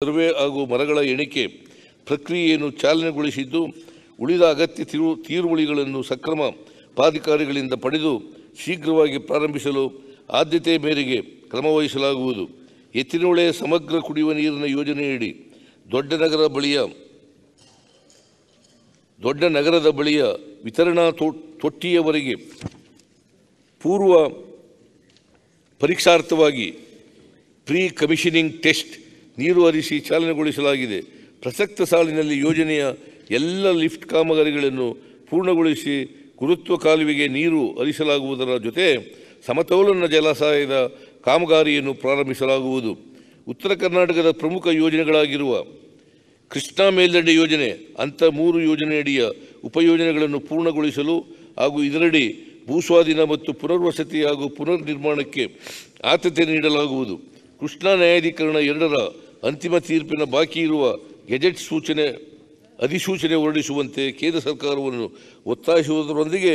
Survey ಹಾಗೂ ಮರಗಳ ಎಣಿಕೆ ಪ್ರಕ್ರಿಯೆಯನ್ನು ಚಾಲನೆಗೊಳಿಸಿದ್ದು, ಉಳಿದ ಅಗತ್ಯ ತೀರುವಳಿಗಳನ್ನು ಸಕ್ರಮ ಪ್ರಾಧಿಕಾರಿಗಳಿಂದ ಪಡೆದು ಶೀಘ್ರವಾಗಿ ಪ್ರಾರಂಭಿಸಲು ಆದ್ಯತೆ ಮೇರೆಗೆ ಕ್ರಮವಹಿಸಲಾಗುವುದು. ಎತ್ತಿನಹೊಳೆ ಸಮಗ್ರ ಕುಡಿಯುವ ನೀರಿನ ಯೋಜನೆಯಡಿ ದೊಡ್ಡ ನಗರದ ಬಳಿಯ ವಿತರಣಾ ತೊಟ್ಟಿಯವರೆಗೆ ಪೂರ್ವ ಪರೀಕ್ಷಾರ್ಥವಾಗಿ ಪ್ರೀ ಕಮಿಷನಿಂಗ್ ಟೆಸ್ಟ್ ನೀರು ಹರಿಸಿ ಚಾಲನೆಗೊಳಿಸಲಾಗಿದೆ. ಪ್ರಸಕ್ತ ಸಾಲಿನಲ್ಲಿ ಯೋಜನೆಯ ಎಲ್ಲ ಲಿಫ್ಟ್ ಕಾಮಗಾರಿಗಳನ್ನು ಪೂರ್ಣಗೊಳಿಸಿ ಗುರುತ್ವ ಕಾಲುವೆಗೆ ನೀರು ಹರಿಸಲಾಗುವುದರ ಜೊತೆ ಸಮತೋಲನ ಜಲಾಶಯದ ಕಾಮಗಾರಿಯನ್ನು ಪ್ರಾರಂಭಿಸಲಾಗುವುದು. ಉತ್ತರ ಕರ್ನಾಟಕದ ಪ್ರಮುಖ ಯೋಜನೆಗಳಾಗಿರುವ ಕೃಷ್ಣಾ ಮೇಲ್ದಂಡೆ ಯೋಜನೆ ಅಂಥ 3 ಯೋಜನೆಯಡಿಯ ಉಪಯೋಜನೆಗಳನ್ನು ಪೂರ್ಣಗೊಳಿಸಲು ಹಾಗೂ ಇದರಡಿ ಭೂಸ್ವಾಧೀನ ಮತ್ತು ಪುನರ್ವಸತಿ ಹಾಗೂ ಪುನರ್ ನಿರ್ಮಾಣಕ್ಕೆ ಆದ್ಯತೆ ನೀಡಲಾಗುವುದು. ಕೃಷ್ಣಾ ನ್ಯಾಯಾಧೀಕರಣ 2ರ ಅಂತಿಮ ತೀರ್ಪಿನ ಬಾಕಿ ಇರುವ ಗೆಜೆಟ್ ಅಧಿಸೂಚನೆ ಹೊರಡಿಸುವಂತೆ ಕೇಂದ್ರ ಸರ್ಕಾರವನ್ನು ಒತ್ತಾಯಿಸುವುದರೊಂದಿಗೆ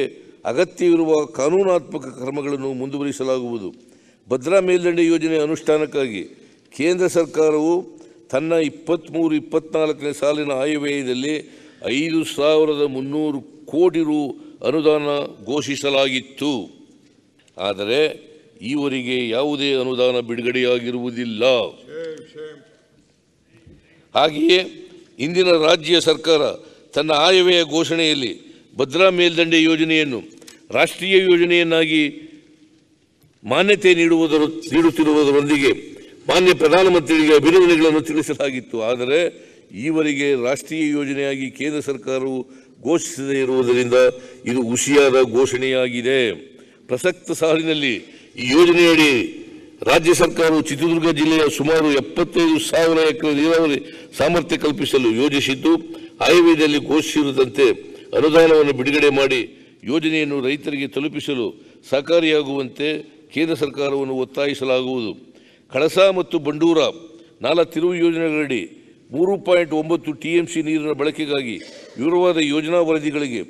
ಅಗತ್ಯವಿರುವ ಕಾನೂನಾತ್ಮಕ ಕ್ರಮಗಳನ್ನು ಮುಂದುವರಿಸಲಾಗುವುದು. ಭದ್ರಾ ಮೇಲ್ದಂಡೆ ಯೋಜನೆ ಅನುಷ್ಠಾನಕ್ಕಾಗಿ ಕೇಂದ್ರ ಸರ್ಕಾರವು ತನ್ನ 23-24ನೇ ಸಾಲಿನ ಆಯವ್ಯಯದಲ್ಲಿ 5,300 ಕೋಟಿ ರು ಅನುದಾನ ಘೋಷಿಸಲಾಗಿತ್ತು. ಆದರೆ ಈವರೆಗೆ ಯಾವುದೇ ಅನುದಾನ ಬಿಡುಗಡೆಯಾಗಿರುವುದಿಲ್ಲ. ಹಾಗೆಯೇ ಇಂದಿನ ರಾಜ್ಯ ಸರ್ಕಾರ ತನ್ನ ಆಯವ್ಯಯ ಘೋಷಣೆಯಲ್ಲಿ ಭದ್ರಾ ಮೇಲ್ದಂಡೆ ಯೋಜನೆಯನ್ನು ರಾಷ್ಟ್ರೀಯ ಯೋಜನೆಯನ್ನಾಗಿ ಮಾನ್ಯತೆ ನೀಡುತ್ತಿರುವುದರೊಂದಿಗೆ ಮಾನ್ಯ ಪ್ರಧಾನಮಂತ್ರಿಗೆ ಅಭಿನಂದನೆಗಳನ್ನು ತಿಳಿಸಲಾಗಿತ್ತು. ಆದರೆ ಈವರೆಗೆ ರಾಷ್ಟ್ರೀಯ ಯೋಜನೆಯಾಗಿ ಕೇಂದ್ರ ಸರ್ಕಾರವು ಘೋಷಿಸದೇ ಇರುವುದರಿಂದ ಇದು ಹುಸಿಯಾದ ಘೋಷಣೆಯಾಗಿದೆ. ಪ್ರಸಕ್ತ ಸಾಲಿನಲ್ಲಿ ಈ ಯೋಜನೆಯಡಿ ರಾಜ್ಯ ಸರ್ಕಾರವು ಚಿತ್ರದುರ್ಗ ಜಿಲ್ಲೆಯ ಸುಮಾರು 75,000 ಎಕರೆ ನೀರಾವರಿ ಸಾಮರ್ಥ್ಯ ಕಲ್ಪಿಸಲು ಯೋಜಿಸಿದ್ದು, ಆಯವ್ಯಯದಲ್ಲಿ ಘೋಷಿಸಿರುವಂತೆ ಅನುದಾನವನ್ನು ಬಿಡುಗಡೆ ಮಾಡಿ ಯೋಜನೆಯನ್ನು ರೈತರಿಗೆ ತಲುಪಿಸಲು ಸಹಕಾರಿಯಾಗುವಂತೆ ಕೇಂದ್ರ ಸರ್ಕಾರವನ್ನು ಒತ್ತಾಯಿಸಲಾಗುವುದು. ಕಳಸಾ ಮತ್ತು ಬಂಡೂರ ನಾಲಾ ತಿರುವು ಯೋಜನೆಗಳಡಿ 3.9 TMC ನೀರಿನ ಬಳಕೆಗಾಗಿ ವಿವರವಾದ ಯೋಜನಾ ವರದಿಗಳಿಗೆ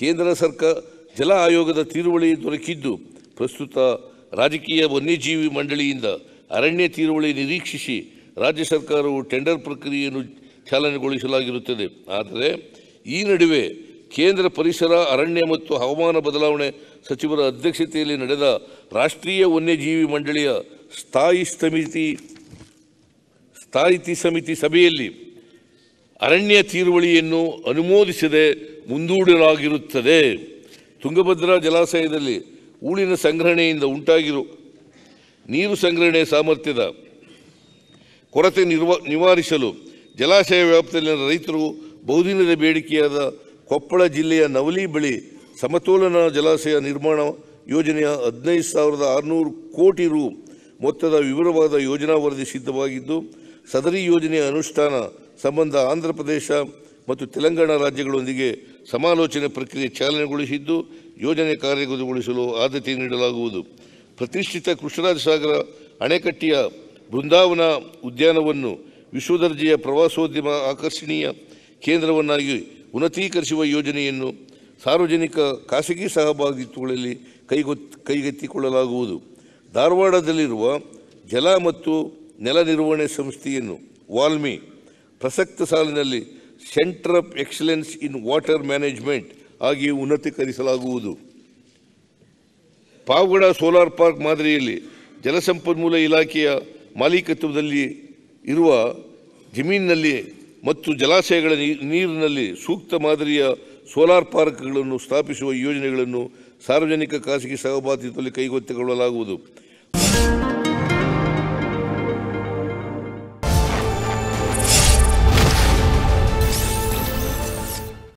ಕೇಂದ್ರ ಸರ್ಕಾರ ಜಲ ಆಯೋಗದ ತೀರುವಳಿ ದೊರಕಿದ್ದು, ಪ್ರಸ್ತುತ ರಾಜಕೀಯ ವನ್ಯಜೀವಿ ಮಂಡಳಿಯಿಂದ ಅರಣ್ಯ ತೀರುವಳಿ ನಿರೀಕ್ಷಿಸಿ ರಾಜ್ಯ ಸರ್ಕಾರವು ಟೆಂಡರ್ ಪ್ರಕ್ರಿಯೆಯನ್ನು ಚಾಲನೆಗೊಳಿಸಲಾಗಿರುತ್ತದೆ. ಆದರೆ ಈ ನಡುವೆ ಕೇಂದ್ರ ಪರಿಸರ, ಅರಣ್ಯ ಮತ್ತು ಹವಾಮಾನ ಬದಲಾವಣೆ ಸಚಿವರ ಅಧ್ಯಕ್ಷತೆಯಲ್ಲಿ ನಡೆದ ರಾಷ್ಟ್ರೀಯ ವನ್ಯಜೀವಿ ಮಂಡಳಿಯ ಸ್ಥಾಯಿ ಸಮಿತಿ ಸಭೆಯಲ್ಲಿ ಅರಣ್ಯ ತೀರುವಳಿಯನ್ನು ಅನುಮೋದಿಸದೆ ಮುಂದೂಡಲಾಗಿರುತ್ತದೆ. ತುಂಗಭದ್ರಾ ಜಲಾಶಯದಲ್ಲಿ ಹೂಳಿನ ಸಂಗ್ರಹಣೆಯಿಂದ ಉಂಟಾಗಿರುವ ನೀರು ಸಂಗ್ರಹಣೆ ಸಾಮರ್ಥ್ಯದ ಕೊರತೆ ನಿವಾರಿಸಲು ಜಲಾಶಯ ವ್ಯಾಪ್ತಿಯಲ್ಲಿನ ರೈತರು ಬಹುದಿನದ ಬೇಡಿಕೆಯಾದ ಕೊಪ್ಪಳ ಜಿಲ್ಲೆಯ ನವಲಿ ಬಳಿ ಸಮತೋಲನ ಜಲಾಶಯ ನಿರ್ಮಾಣ ಯೋಜನೆಯ 15,600 ಕೋಟಿ ರು ಮೊತ್ತದ ವಿವರವಾದ ಯೋಜನಾ ವರದಿ ಸಿದ್ಧವಾಗಿದ್ದು, ಸದರಿ ಯೋಜನೆಯ ಅನುಷ್ಠಾನ ಸಂಬಂಧ ಆಂಧ್ರ ಪ್ರದೇಶ ಮತ್ತು ತೆಲಂಗಾಣ ರಾಜ್ಯಗಳೊಂದಿಗೆ ಸಮಾಲೋಚನೆ ಪ್ರಕ್ರಿಯೆ ಚಾಲನೆಗೊಳಿಸಿದ್ದು, ಯೋಜನೆ ಕಾರ್ಯಗತಗೊಳಿಸಲು ಆದ್ಯತೆ ನೀಡಲಾಗುವುದು. ಪ್ರತಿಷ್ಠಿತ ಕೃಷ್ಣರಾಜ ಸಾಗರ ಅಣೆಕಟ್ಟೆಯ ಬೃಂದಾವನ ಉದ್ಯಾನವನ್ನು ವಿಶ್ವದರ್ಜೆಯ ಪ್ರವಾಸೋದ್ಯಮ ಆಕರ್ಷಣೀಯ ಕೇಂದ್ರವನ್ನಾಗಿ ಉನ್ನತೀಕರಿಸುವ ಯೋಜನೆಯನ್ನು ಸಾರ್ವಜನಿಕ ಖಾಸಗಿ ಸಹಭಾಗಿತ್ವಗಳಲ್ಲಿ ಕೈಗೆತ್ತಿಕೊಳ್ಳಲಾಗುವುದು. ಧಾರವಾಡದಲ್ಲಿರುವ ಜಲ ಮತ್ತು ನೆಲ ನಿರ್ವಹಣೆ ಸಂಸ್ಥೆಯನ್ನು ವಾಲ್ಮಿ ಪ್ರಸಕ್ತ ಸಾಲಿನಲ್ಲಿ centre of excellence in water management ಆಗಿ ಉನ್ನತೀಕರಿಸಲಾಗುವುದು. ಪಾವಗಡ ಸೋಲಾರ್ ಪಾರ್ಕ್ ಮಾದರಿಯಲ್ಲಿ ಜಲಸಂಪನ್ಮೂಲ ಇಲಾಖೆಯ ಮಾಲೀಕತ್ವದಲ್ಲಿ ಇರುವ ಜಮೀನಿನಲ್ಲಿ ಮತ್ತು ಜಲಾಶಯಗಳ ನೀರಿನಲ್ಲಿ ಸೂಕ್ತ ಮಾದರಿಯ ಸೋಲಾರ್ ಪಾರ್ಕ್ಗಳನ್ನು ಸ್ಥಾಪಿಸುವ ಯೋಜನೆಗಳನ್ನು ಸಾರ್ವಜನಿಕ ಖಾಸಗಿ ಸಹಭಾಗಿತ್ವದಲ್ಲಿ ಕೈಗೆತ್ತಿಕೊಳ್ಳಲಾಗುವುದು.